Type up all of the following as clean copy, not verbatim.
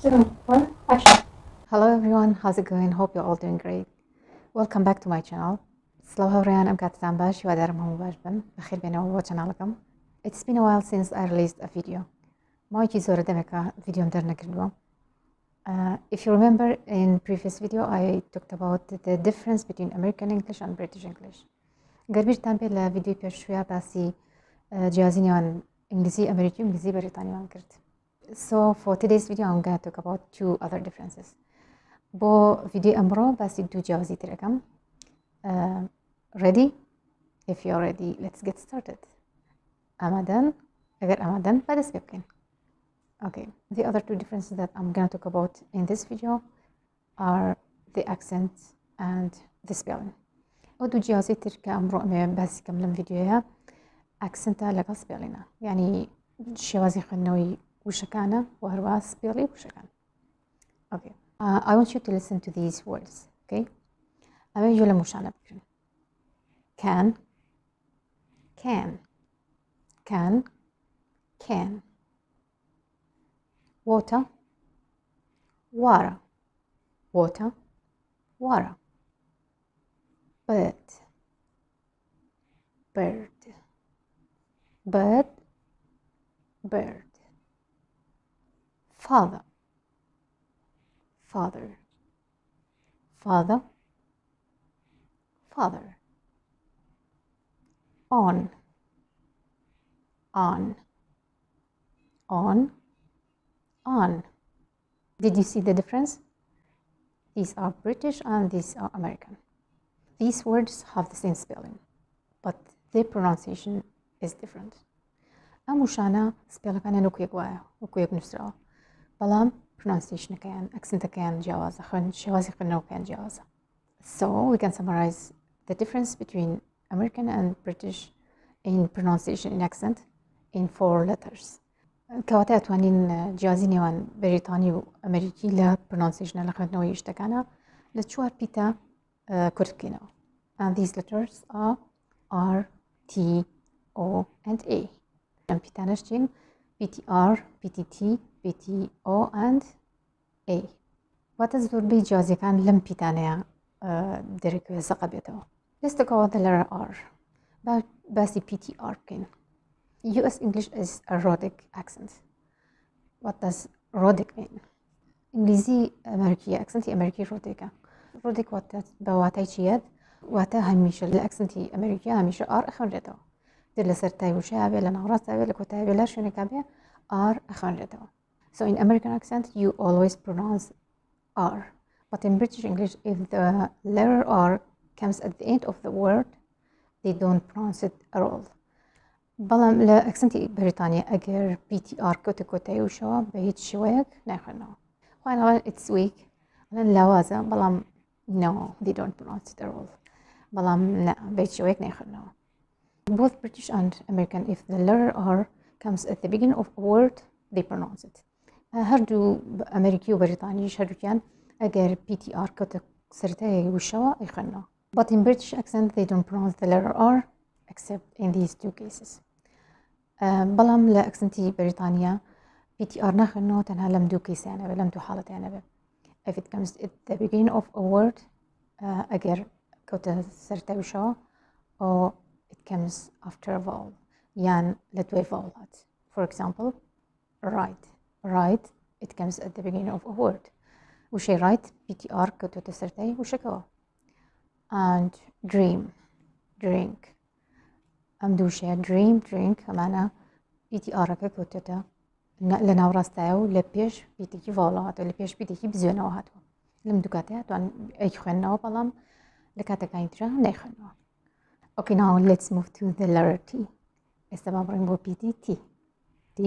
Hello everyone, how's it going? Hope you're all doing great. Welcome back to my channel. سلام هاوڕێیان ئەم کاتتان باش هیوادارم هەموو باش بن بەخێر بێنەوە بۆ چەناڵەکەم. It's been a while since I released a video. ماوەیەکی زۆرە دەمێکە ڤیدیۆم دەرنەکردووە. If you remember in previous video I talked about the difference between American English and British English. گەر بیرتان بێت لە ڤیدیۆی پێشوویە باسی جیاوازی نێوان ئینگلیزی ئەمریکی و ئینگلیزی بەریتانیوان کرد. So for today's video I'm going to talk about two other differences. بۆ ڤیدیۆی ئەمڕۆ باسی دوو جیاوازی ترەکەم. Ready? If you're ready, let's get started. ئامادەن؟ ئەگەر ئامادەن بەدەست پێ بکەین. Okay, the other two differences that I'm going to talk about in this video are the accent and the spelling. ئەو دوو جیاوازی تر کە ئەمڕۆ ئەمێ باسی کەم لەم ڤیدیۆیە ئەکسنتە لەگەڵ سپێڵینە، یعنی شێوازی خوێندنەوەی وشەکانە و هەروە سپێڵی وشەکان. Okay, I want you to listen to these words, okay? ئەمە یۆ لە موشانە بکرن. Can, can, can, can. Water, water, water, water. Bird, bird, bird, bird. Father, father, father, father. On, on, on, on. Did you see the difference? These are British and these are American. These words have the same spelling, but their pronunciation is different. ئەموشانە سپێڵەکانیان وەکو یەک وایە، وەکو یەک نووسراوە، بەڵام pronunciationەکەیان، ئەکسنتەکەیان جیاوازە، شێوازی خوێندنەوەکەیان جیاوازە. So we can summarize the difference between American and British in pronunciation in accent in 4 letters. کەواتە ئەتوانین جیاوازی نێوان بریتانی و ئەمریکی لە pronunciation لە خوێندنەوەی شتەکانە لە 4 پیتە کورت بکەینەوە. And these letters are R, T, O and A. ئەم پیتانەش چین؟ PTR, PTT, PTO and A. واتە زۆربەی جیاوازیەکان لەم پیتانەیە دەرەکەوێ زەقە بێتەوە. Let's talk about the letter R. باسی PTR بکەین. US English is a rhotic accent. What does rhotic mean? ئینگلیزی ئەمریکی ئەکسنتی ئەمریکی رۆدێکە. رۆدێک بە واتای چیەت؟ واتە هەمیشە لە ئەکسنتی ئەمریکی هەمیشە R ئەخوێنرێتەوە. دەر لە سەرتای وشەیە بێ، لە ناوڕاستە بێ، لە کۆتای بێ، لە شوێنێکا بێ R ئەخوێنرێتەوە. So in American accent you always pronounce R. But in British English if the letter R comes at the end of the word they don't pronounce it at all. بەڵام لە ئەکسنتی بریتانیا ئەگەر PTR کەوتە کۆتایی وشەوە بە هیچ شێوەیەک ناخوێنەوە. خۆیان it's weak ئەڵێن لاوازە، بەڵام no they don't pronounce it at all. بەڵام بە هیچ شێوەیەک ناخوێنەوە. Both British and American if the letter R comes at the beginning of a word they pronounce it. هەردوو ئەمریکی و بەریتانیش هەردووکیان ئەگەر PTR کەوتە سەرتای وشەوە ئەیخوێنەوە. But in British accent they don't pronounce the letter R except in these two cases. بەڵام لە ئەکسنتی بەریتانیا PTR ناخوێنەوە تەنها لەم دوو کیسیانە بێ، لەم دوو حاڵەتیانە بێ. If it comes at the beginning of a word ئەگەر کەوتە سەرتای وشەوە or it comes after a vowel یان لە دوای vowel هات. For example, right. Right, it comes at the beginning of a word. وشەی right PTR کەوتۆتە سەرتای وشەکەوە. And dream, drink. ئەم دوو شەیە dream, drink ئەمانە PTRەکە کەوتێتە لە ناوڕاستایە و لە پێش پیتێکی vowel هاتەوە، لە پێش پیتێکی بزوێنەوە هاتووە. لەم دوو کاتەیە توان ئەیخوێننەوە بەڵام لە کاتەکانی ترە نەیخوێننەوە. Okay, now let's move to the letter T. ئێستا با بڕین بۆ پیتی T. T.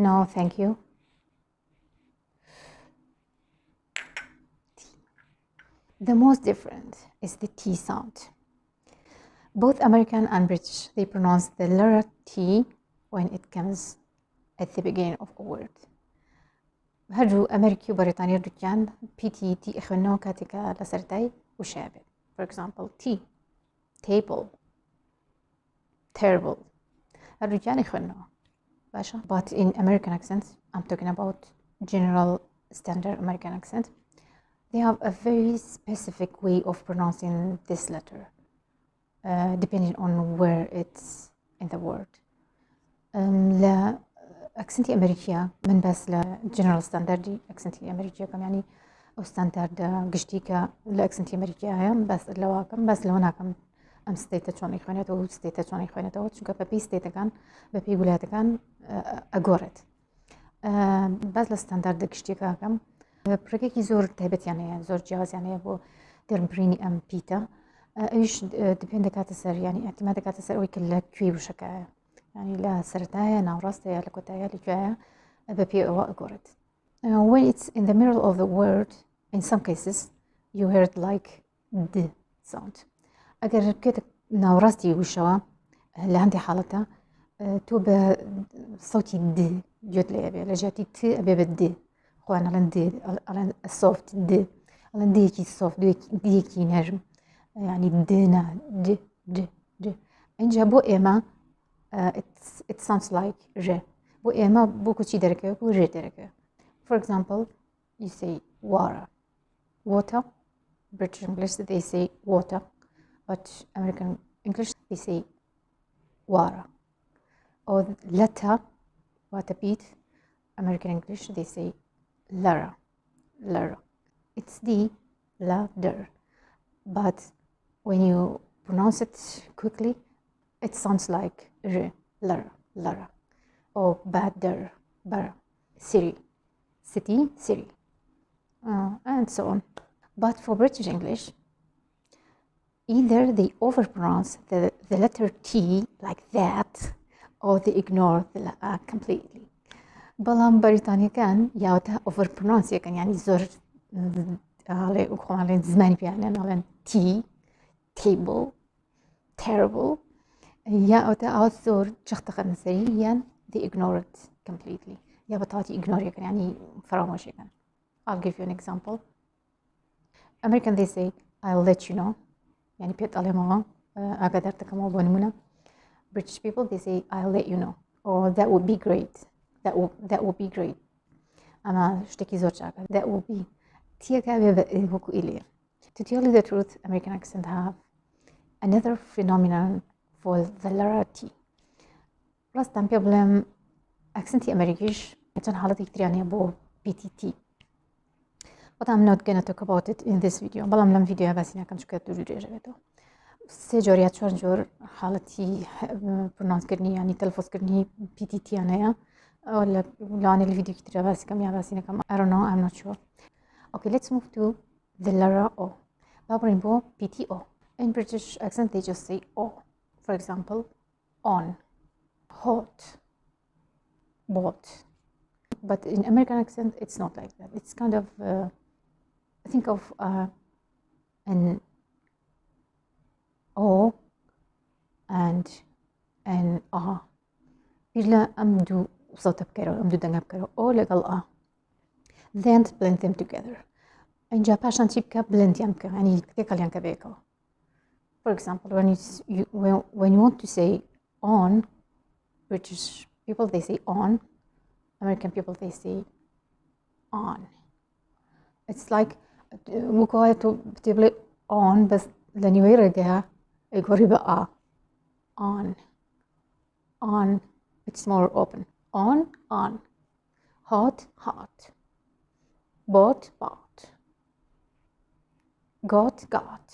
No, thank you. T. The most different is the T sound. Both American and British, they pronounce the letter T when it comes at the beginning of a word. هەردوو ئەمریکی و بەریتانی هەردووکیان PTT ئەخوێننەوە کاتێکە لە سەرتای وشەیە بێت. For example, tea, table, terrible. هەردووکیان ئەخوێننەوە. باشە. But in American accents, I'm talking about general standard American accent, they have a very specific way of pronouncing this letter, depending on where it's in the word. لا أكسنتي أمريكية من بس ل general standard أكسنتي أمريكية كم يعني أو standard قشتيكا لأكسنتي أمريكية هي بس لواكم بس لوناكم أم ستيتا شون إخوانته و ستيتا شون إخوانته شو كبابي ستيتا كان بابي ولاده كان أجورت بس لستاندرد قشتيكا كم بريكي زور تهبت يعني زور جياوازي يعني بو درمبريني أم بيتا إيش دبين دكاتسر يعني اعتماد دكاتسر ويكل كوي وشكاية يعني لا سرتايا ناورستايا لكوتايا لجايا بابي أو أجورت. When it's in the middle of the word, in some cases you hear it like the sound. أجر كده ناورستي وشوا اللي عندي حالتها توب صوتي د جد لي أبي لجاتي ت أبي بدي خوان على د على الصوت د على ديكي الصوت ديكي نجم يعني دنا د د إن جابو إما it sounds like ج بو إما بوكو شي دركة بو ج دركة. For example, you say water. British English they say water, but American English they say water. Or letter, what a beat. American English they say Lara. It's the ladder, but when you pronounce it quickly, it sounds like Lara. Or badder, city, and so on. But for British English, either they overpronounce the letter T like that, or they ignore the completely. بلام بريتانيا كان ياوتا overpronounce كان يعني زور على وخم على زماني بيعني على T table terrible ياوتا أو زور شخت خمسيا they ignore it completely. يا بطاطي ignore كان يعني فراموش كان. I'll give you an example. American they say I'll let you know يعني بيت على ما أقدرتك ما بنمنا. British people they say I'll let you know or that would be great. That would be great. أنا اشتكي زور شاكا. That would be. تيا كابي بوكو إليه. To tell you the truth, American accent have another phenomenon for the letter T. راس تام problem accenti أمريكيش كان حالتي كتير يعني بو PTT. But I'm not gonna talk about it in this video. بلام لم فيديو بس إنها كم شو كده تجري جابته. سجوريا تشارجور حالتي برنامج كرني يعني تلفظ كرني PTT أنا ولا أنا الفيديو كتير بس كم يا بس كم I don't know I'm not sure. Okay, let's move to the letter O. بابرين بو PTO. In British accent they just say O. For example, on, hot, bought. But in American accent it's not like that. It's kind of think of an O and an A. إلا أمدو صوت بكرو أمدو دنga بكرو O لقل A. Then blend them together. إن جا باشان تيبكا blend يمكا يعني كتيكال ينكا بيكو. For example, when you want to say on, British people they say on, American people they say on. It's like مقايتو بتبلي on بس لأني يرجع يقولي بقى on. It's more open. On. Hot. Bought. Got.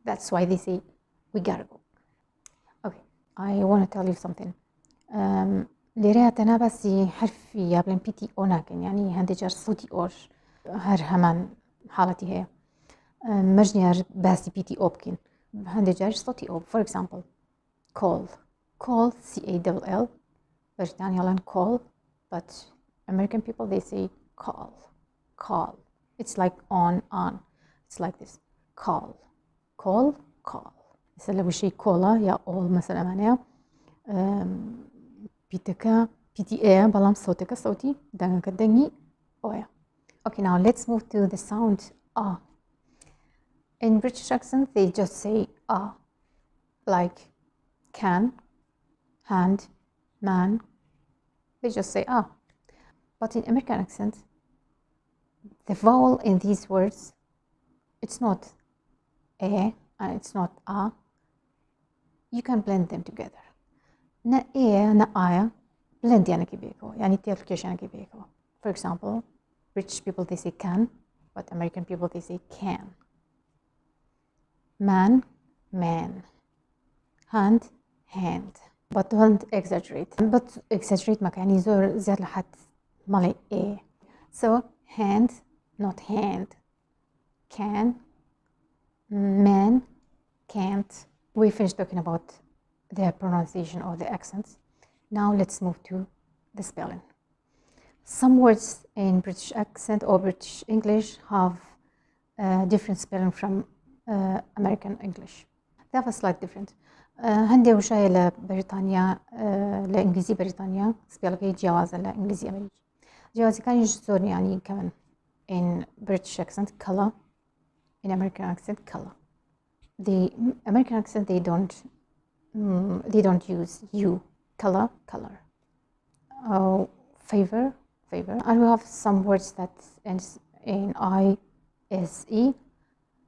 That's why they say we gotta go. Okay, I want to tell you something. ليريا أنا بس حرفي يابلن بيتي أوناكن يعني هندي جار صوتي أوش هر همان حالتي هي مجنيار باسي بيتي أوبكن هندي جار صوتي أوب. For example, call C-A-L-L. بريتانيا لان call, but American people they say call. It's like on. It's like this. Call. مثلا لو شيء كولا يا all مثلا معناها بيتكا PTA بلام صوتك صوتي دنگي أويا. Okay, now let's move to the sound A. In British accent they just say A, like can, hand, man. They just say A. But in American accent, the vowel in these words, it's not a and it's not a. You can blend them together. Na a na aya blend يعني كي بيكو يعني تي application يعني كي بيكو. For example, British people they say can, but American people they say can. Man, man. Hand, hand. But don't exaggerate. But exaggerate ما يعني زيادة لحد مالي a. So hand, not hand. Can, man, can't. We finished talking about the pronunciation or the accents. Now let's move to the spelling. Some words in British accent or British English have different spelling from American English. They have a slight different. هندي وشاي لبريطانيا لإنجليزي بريطانيا سبيلغي جیاوازه لإنجليزي أمريكي. جیاوازي كان يجزون يعني كمان in British accent color, in American accent color. The American accent they don't use you, color, color. Favor, favor. And we have some words that ends in I-S-E.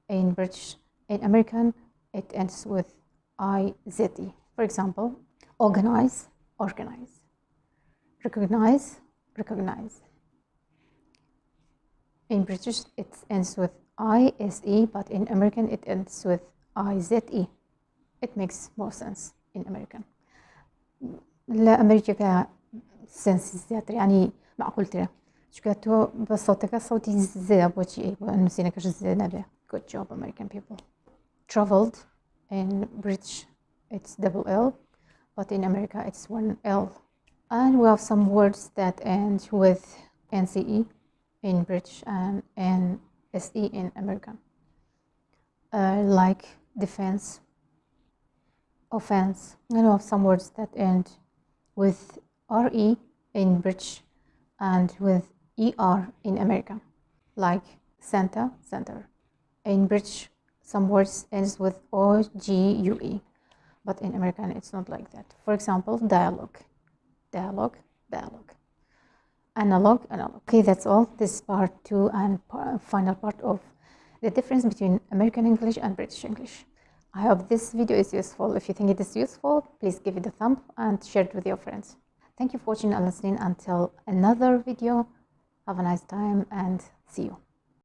In British, in American, it ends with I-Z-E. For example, organize, organize. Recognize, recognize. In British, it ends with I-S-E, but in American, it ends with I-Z-E. It makes more sense in American. لأمريكا سنس زيادة يعني معقول ترى. شكاتو بصوتك صوتي زي بوجي نسينا كش زي نبي. Good job, American people. Traveled in British, it's double L, but in America, it's one L. And we have some words that end with NCE in British and NSE in American, like defense, offense. And we have some words that end with RE in British and with ER in American, like center, center. In British, some words ends with OGUE, but in American, it's not like that. For example, dialogue, dialogue, dialogue. Analog, analog. Okay, that's all. This is part 2 and final part of the difference between American English and British English. I hope this video is useful. If you think it is useful, please give it a thumb and share it with your friends. Thank you for watching and listening. Until another video, have a nice time and see you.